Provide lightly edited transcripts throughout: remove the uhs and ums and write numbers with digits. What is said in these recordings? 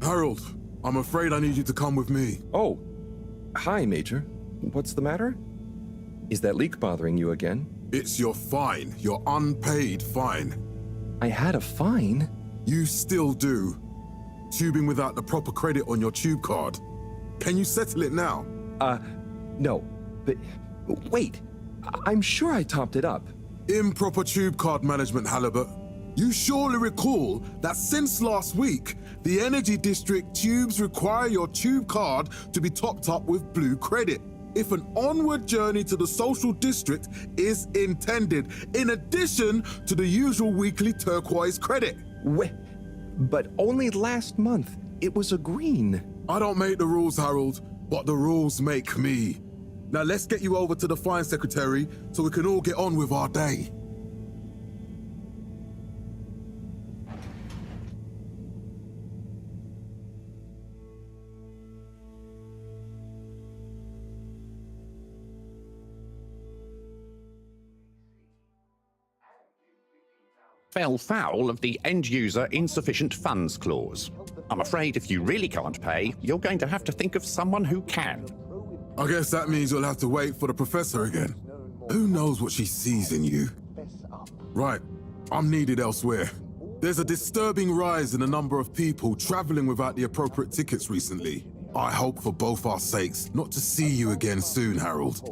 Harold, I'm afraid I need you to come with me. Oh, hi, Major. What's the matter? Is that leak bothering you again? It's your fine, your unpaid fine. I had a fine? You still do. Tubing without the proper credit on your tube card. Can you settle it now? No. But wait, I'm sure I topped it up. Improper tube card management, Halibut. You surely recall that since last week, the Energy District tubes require your tube card to be topped up with blue credit if an onward journey to the social district is intended, in addition to the usual weekly turquoise credit. But only last month, it was a green. I don't make the rules, Harold, but the rules make me. Now let's get you over to the fine secretary so we can all get on with our day. Fell foul of the end-user insufficient funds clause. I'm afraid if you really can't pay, you're going to have to think of someone who can. I guess that means you'll have to wait for the professor again. Who knows what she sees in you? Right, I'm needed elsewhere. There's a disturbing rise in the number of people traveling without the appropriate tickets recently. I hope for both our sakes not to see you again soon, Harold.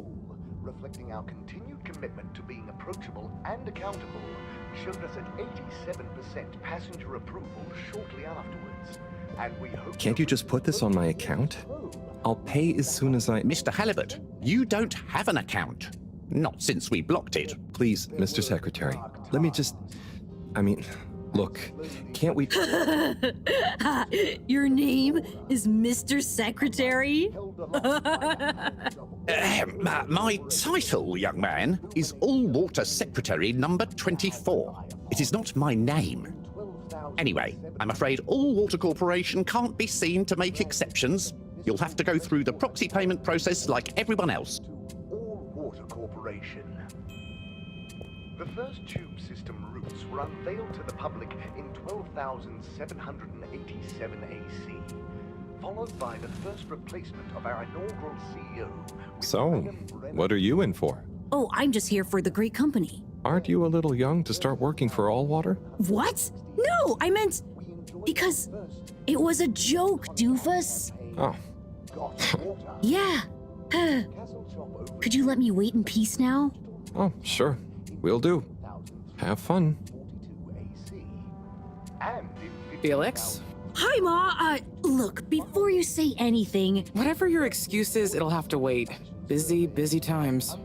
Reflecting our continued commitment to being approachable and accountable, showed us at 87% passenger approval shortly afterwards. And we hope. Can't you just put this on my account? I'll pay as soon as I... Mr. Halibut, you don't have an account. Not since we blocked it. Please, Mr. Secretary, let me just... look, can't we... Your name is Mr. Secretary? My title, young man, is All-Water Secretary number 24. It is not my name. Anyway, I'm afraid All-Water Corporation can't be seen to make exceptions. You'll have to go through the proxy payment process like everyone else. All-Water Corporation. The first tube system routes were unveiled to the public in 12,787 AC, followed by the first replacement of our inaugural CEO. So, what are you in for? Oh, I'm just here for the great company. Aren't you a little young to start working for All Water? What? No, I meant... because it was a joke, doofus. Oh. Yeah. Could you let me wait in peace now? Oh, sure. Will do. Have fun. Felix? Hi, Ma. Look, before you say anything... Whatever your excuse is, it'll have to wait. Busy, busy times.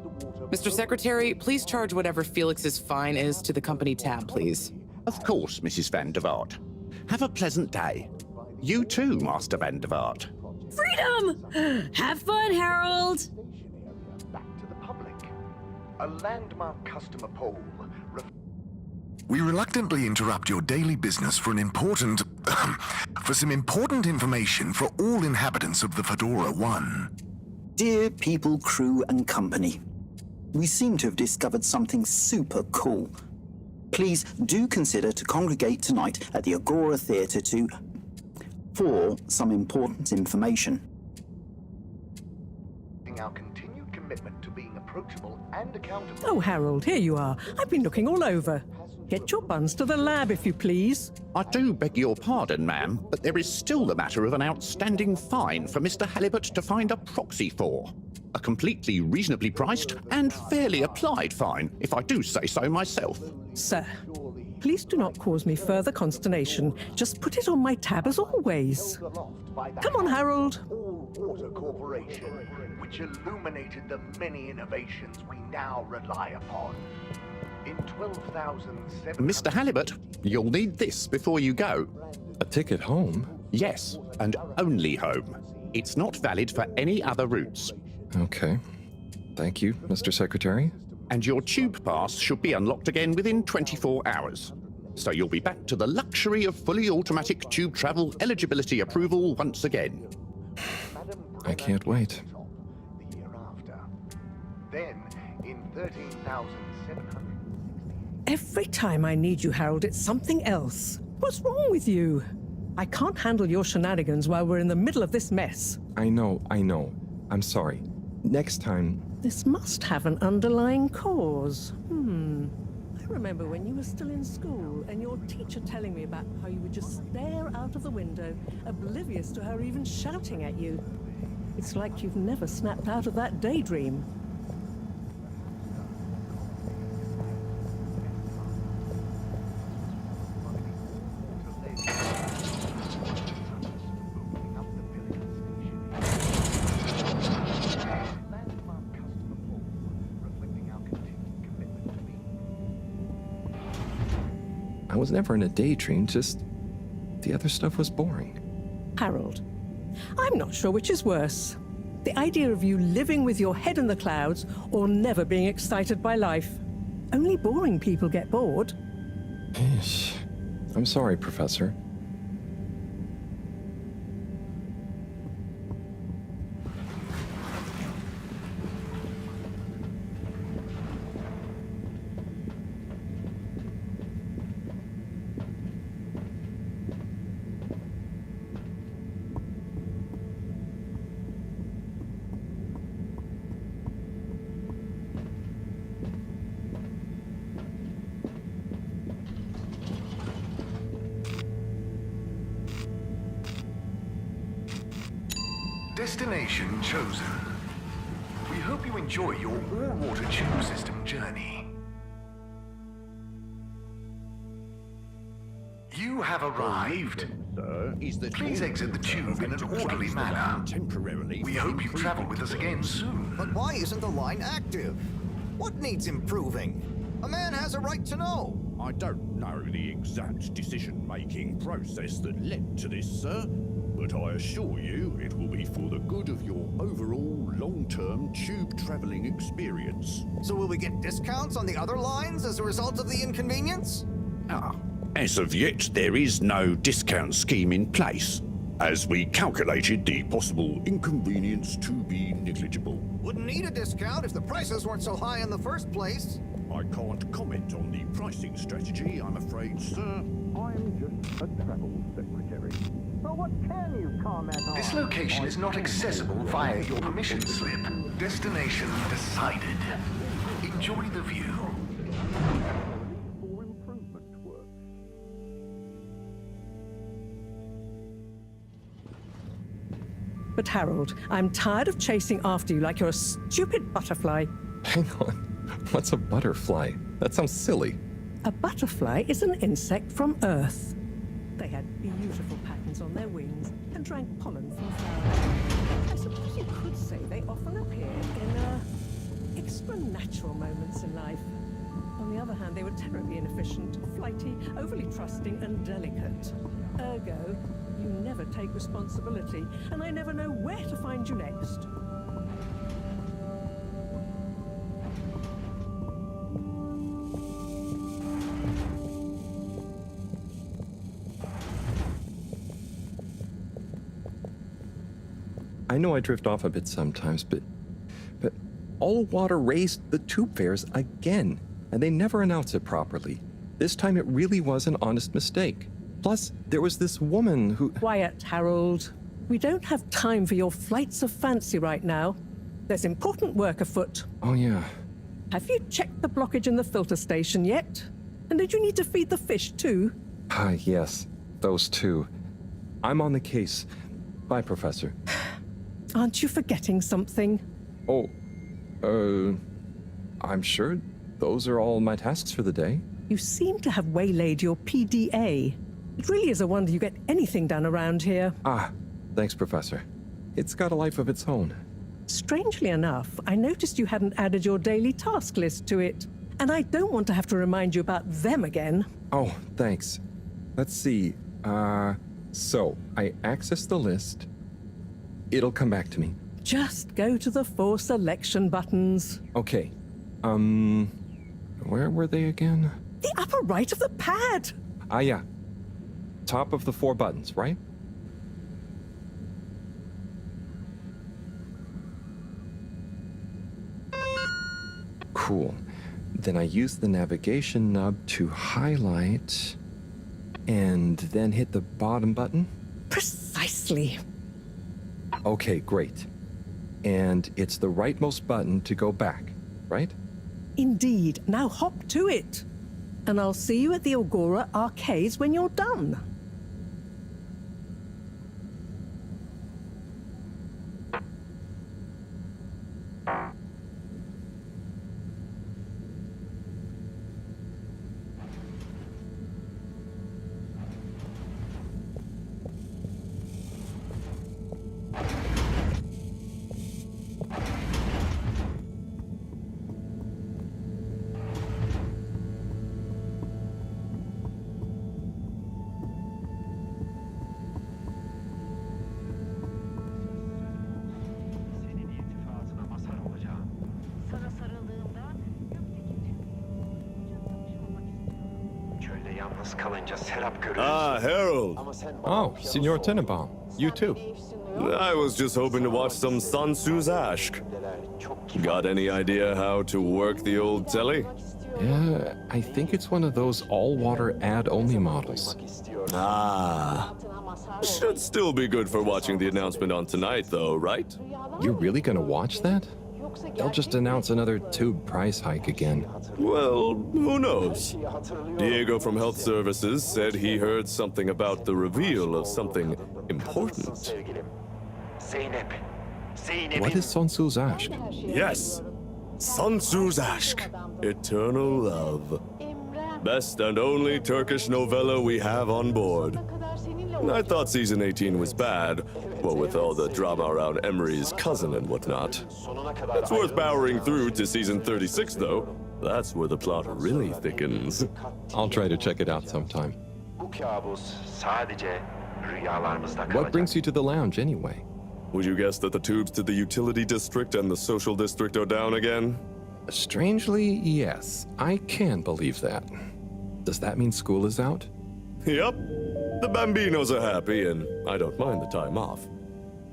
Mr. Secretary, please charge whatever Felix's fine is to the company tab, please. Of course, Mrs. Van der Vaart. Have a pleasant day. You too, Master Van der Vaart. Freedom! Have fun, Harold! Back to the public. A landmark customer poll. We reluctantly interrupt your daily business for some important information for all inhabitants of the Fedora 1. Dear people, crew, and company, we seem to have discovered something super cool. Please do consider to congregate tonight at the Agora Theatre for some important information. Our continued commitment to being approachable and accountable. Oh, Harold, here you are. I've been looking all over. Get your buns to the lab, if you please. I do beg your pardon, ma'am, but there is still the matter of an outstanding fine for Mr. Halibut to find a proxy for. A completely reasonably priced and fairly applied fine, if I do say so myself. Sir, please do not cause me further consternation. Just put it on my tab as always. Come on, Harold. All-Water Corporation, which illuminated the many innovations we now rely upon. In 12,700... Mr. Halibut, you'll need this before you go. A ticket home? Yes, and only home. It's not valid for any other routes. Okay. Thank you, Mr. Secretary. And your tube pass should be unlocked again within 24 hours. So you'll be back to the luxury of fully automatic tube travel eligibility approval once again. I can't wait. The year after. Then, in 13,700... Every time I need you, Harold, it's something else. What's wrong with you? I can't handle your shenanigans while we're in the middle of this mess. I know. I'm sorry. Next time... This must have an underlying cause. I remember when you were still in school and your teacher telling me about how you would just stare out of the window, oblivious to her even shouting at you. It's like you've never snapped out of that daydream. I was never in a daydream, just the other stuff was boring. Harold, I'm not sure which is worse. The idea of you living with your head in the clouds or never being excited by life. Only boring people get bored. I'm sorry, Professor. Destination chosen. We hope you enjoy your all-water tube system journey. You have arrived. Please exit the tube in an orderly manner. We hope you travel with us again soon. But why isn't the line active? What needs improving? A man has a right to know. I don't know the exact decision-making process that led to this, sir, but I assure you it will be for the good of your overall long-term tube traveling experience. So will we get discounts on the other lines as a result of the inconvenience? As of yet, there is no discount scheme in place, as we calculated the possible inconvenience to be negligible. Wouldn't need a discount if the prices weren't so high in the first place. I can't comment on the pricing strategy, I'm afraid, sir. I'm just a travel secretary. So what can you comment on? This location is not accessible via your permission slip. Destination decided. Enjoy the view. But Harold, I'm tired of chasing after you like you're a stupid butterfly. Hang on. What's a butterfly? That sounds silly. A butterfly is an insect from Earth. They had beautiful patterns on their wings and drank pollen from flowers. I suppose you could say they often appeared in extra natural moments in life. On the other hand, they were terribly inefficient, flighty, overly trusting, and delicate. Ergo, you never take responsibility, and I never know where to find you next. I know I drift off a bit sometimes, but All Water raised the tube fares again, and they never announce it properly. This time it really was an honest mistake. Plus, there was this woman who... Quiet, Harold. We don't have time for your flights of fancy right now. There's important work afoot. Oh, yeah. Have you checked the blockage in the filter station yet? And did you need to feed the fish too? Yes. Those two. I'm on the case. Bye, Professor. Aren't you forgetting something? Oh, I'm sure those are all my tasks for the day. You seem to have waylaid your PDA. It really is a wonder you get anything done around here. Thanks, Professor. It's got a life of its own. Strangely enough, I noticed you hadn't added your daily task list to it. And I don't want to have to remind you about them again. Oh, thanks. Let's see. So, I access the list. It'll come back to me. Just go to the 4 selection buttons. Okay. Where were they again? The upper right of the pad. Yeah. Top of the 4 buttons, right? Cool. Then I use the navigation nub to highlight... And then hit the bottom button? Precisely. Okay, great. And it's the rightmost button to go back, right? Indeed. Now hop to it. And I'll see you at the Agora arcades when you're done. Ah, Harold. Oh, Signor Tenenbaum. You too. I was just hoping to watch some Sun Tzu's Ashk. Got any idea how to work the old telly? Yeah, I think it's one of those all-water ad-only models. Ah. Should still be good for watching the announcement on tonight, though, right? You're really gonna watch that? They'll just announce another tube price hike again. Well, who knows? Diego from Health Services said he heard something about the reveal of something important. What is Sun Tzu's Ashk? Yes, Sun Tzu's Ashk, Eternal Love. Best and only Turkish novella we have on board. I thought season 18 was bad, well, with all the drama around Emery's cousin and whatnot. It's worth powering through to season 36, though. That's where the plot really thickens. I'll try to check it out sometime. What brings you to the lounge, anyway? Would you guess that the tubes to the utility district and the social district are down again? Strangely, yes. I can believe that. Does that mean school is out? Yep. The Bambinos are happy, and I don't mind the time off.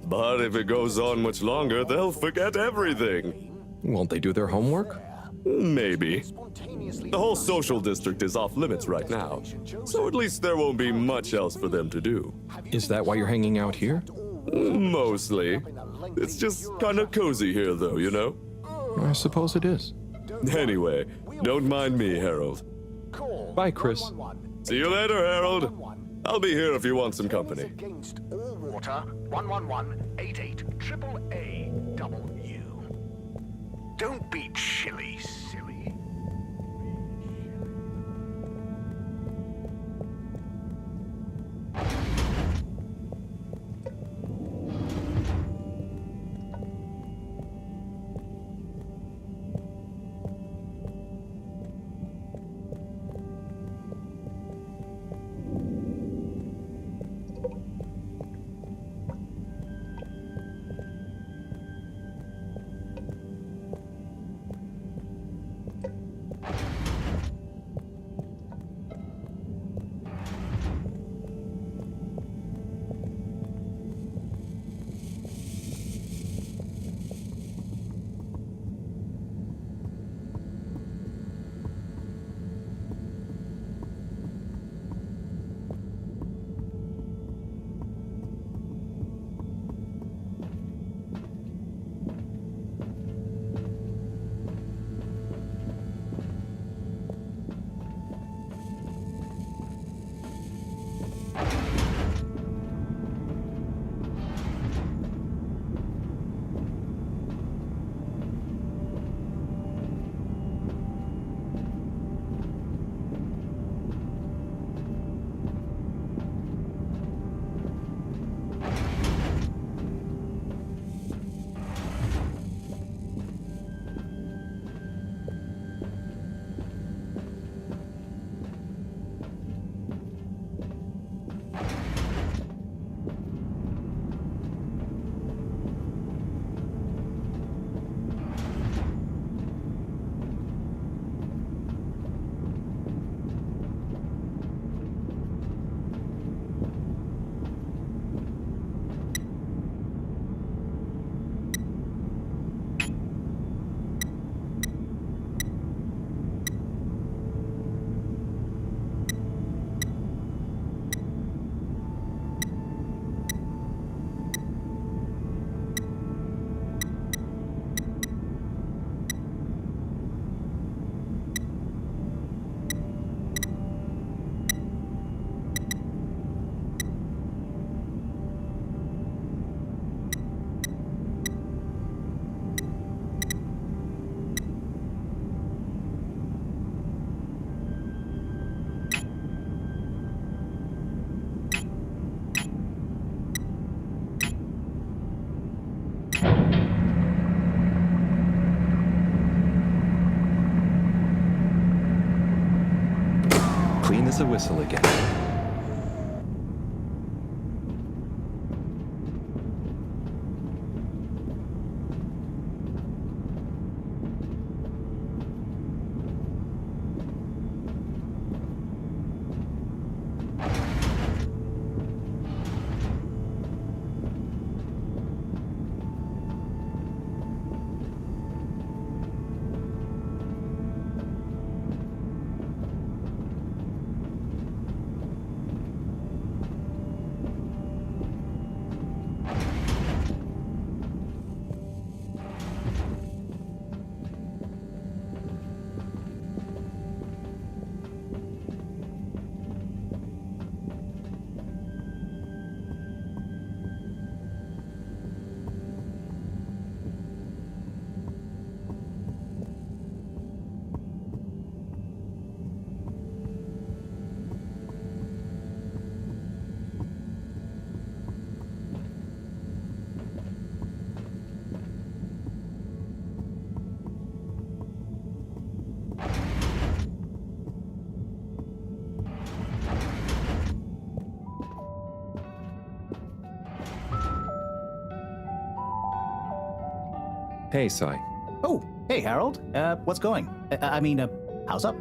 But if it goes on much longer, they'll forget everything. Won't they do their homework? Maybe. The whole social district is off limits right now, so at least there won't be much else for them to do. Is that why you're hanging out here? Mostly. It's just kind of cozy here, though, you know? I suppose it is. Anyway, don't mind me, Harold. Bye, Chris. See you later, Harold. I'll be here if you want some company. Against all water 11188 AAW. Don't be chilly, silly. There's the whistle again. Hey, Sai. Oh, hey, Harold. What's going? How's up?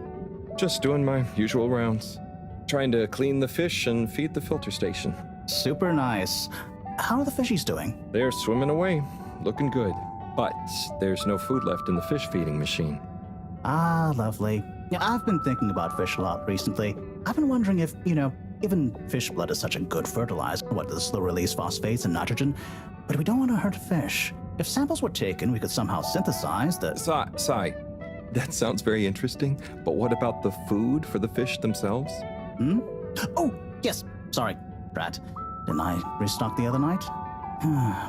Just doing my usual rounds. Trying to clean the fish and feed the filter station. Super nice. How are the fishies doing? They're swimming away, looking good. But there's no food left in the fish feeding machine. Ah, lovely. Yeah, I've been thinking about fish a lot recently. I've been wondering if, given fish blood is such a good fertilizer, what the slow release phosphates and nitrogen, but we don't want to hurt fish. If samples were taken, we could somehow synthesize the... Sai, that sounds very interesting, but what about the food for the fish themselves? Oh, yes. Sorry, Brad. Didn't I restock the other night?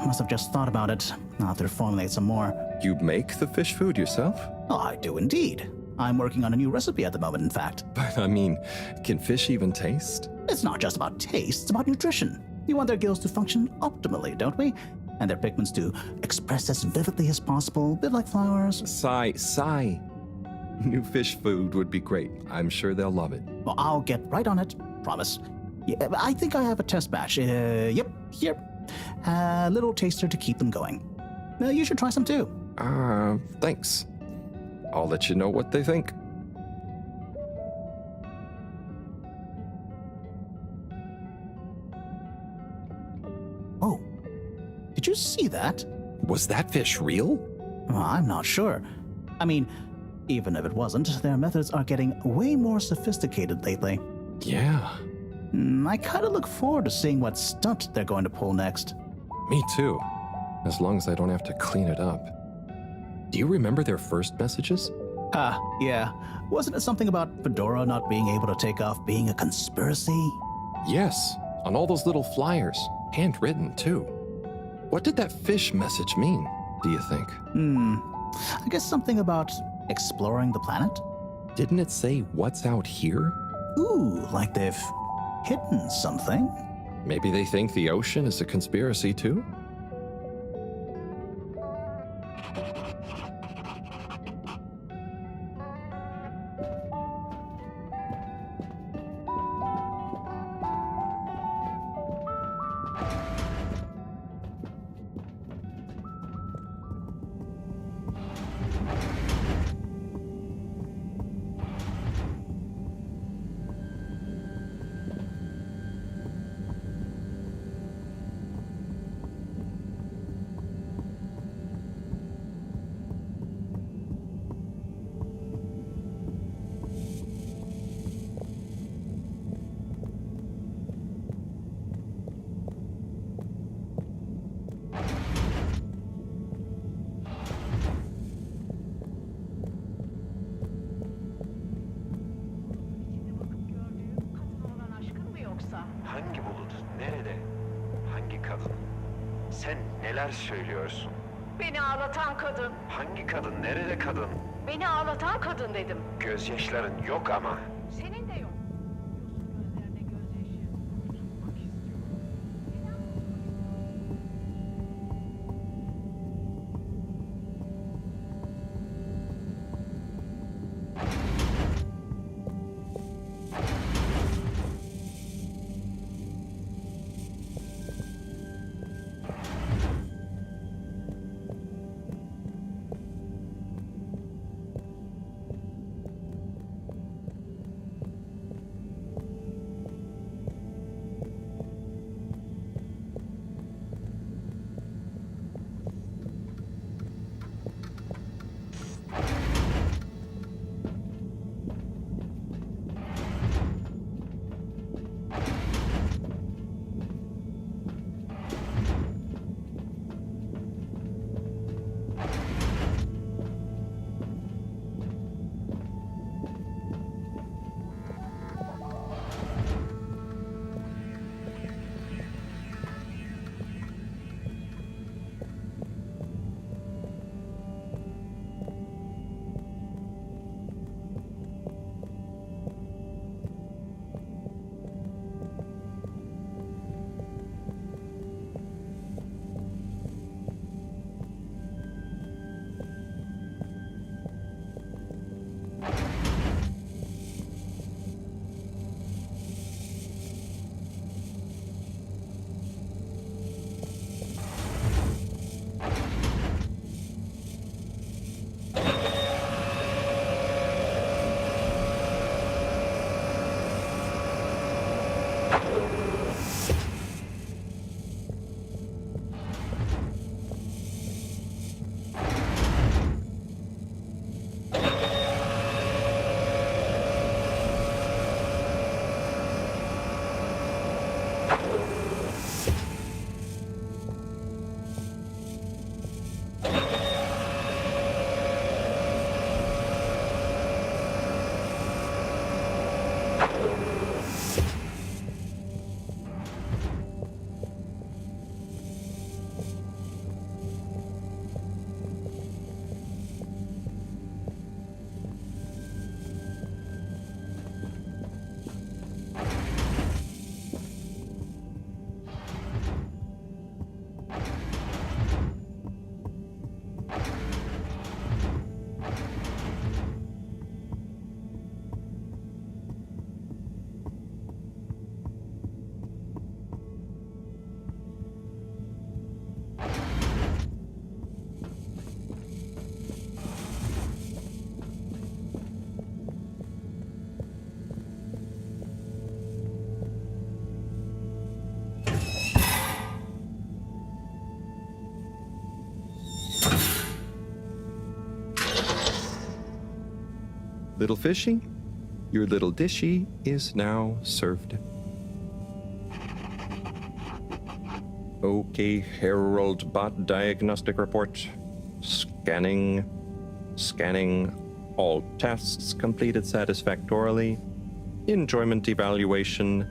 Must have just thought about it. I'll have to formulate some more. You make the fish food yourself? Oh, I do indeed. I'm working on a new recipe at the moment, in fact. But I mean, can fish even taste? It's not just about taste, it's about nutrition. We want their gills to function optimally, don't we? And their pigments to express as vividly as possible, a bit like flowers. Sai. New fish food would be great. I'm sure they'll love it. Well, I'll get right on it. Promise. Yeah, I think I have a test batch. Yep, here. A little taster to keep them going. You should try some too. Thanks. I'll let you know what they think. Oh, did you see that? Was that fish real? Well, I'm not sure. I mean, even if it wasn't, their methods are getting way more sophisticated lately. Yeah. I kind of look forward to seeing what stunt they're going to pull next. Me too. As long as I don't have to clean it up. Do you remember their first messages? Yeah. Wasn't it something about Fedora not being able to take off being a conspiracy? Yes, on all those little flyers. Handwritten, too. What did that fish message mean, do you think? I guess something about exploring the planet? Didn't it say what's out here? Ooh, like they've hidden something? Maybe they think the ocean is a conspiracy, too? Hangi bulut? Nerede? Hangi kadın? Sen neler söylüyorsun? Beni ağlatan kadın. Hangi kadın? Nerede kadın? Beni ağlatan kadın dedim. Gözyaşların yok ama. Senin de yok. Gözlerinde gözyaşı. Kurtulmak istiyorum. Little fishy, your little dishy is now served. Okay, Herald Bot diagnostic report. Scanning. All tasks completed satisfactorily. Enjoyment evaluation.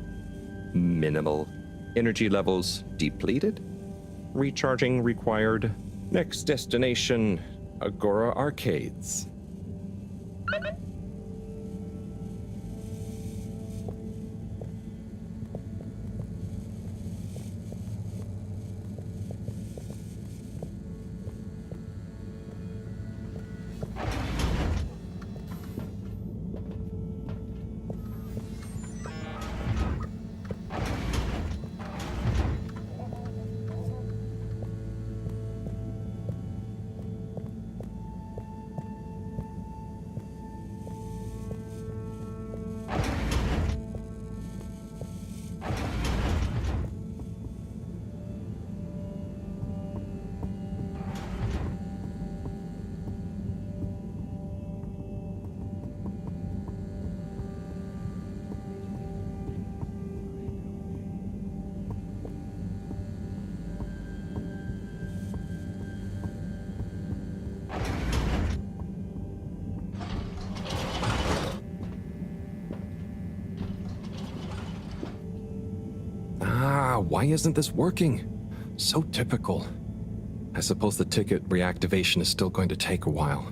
Minimal. Energy levels depleted. Recharging required. Next destination, Agora Arcades. Why isn't this working? So typical. I suppose the ticket reactivation is still going to take a while.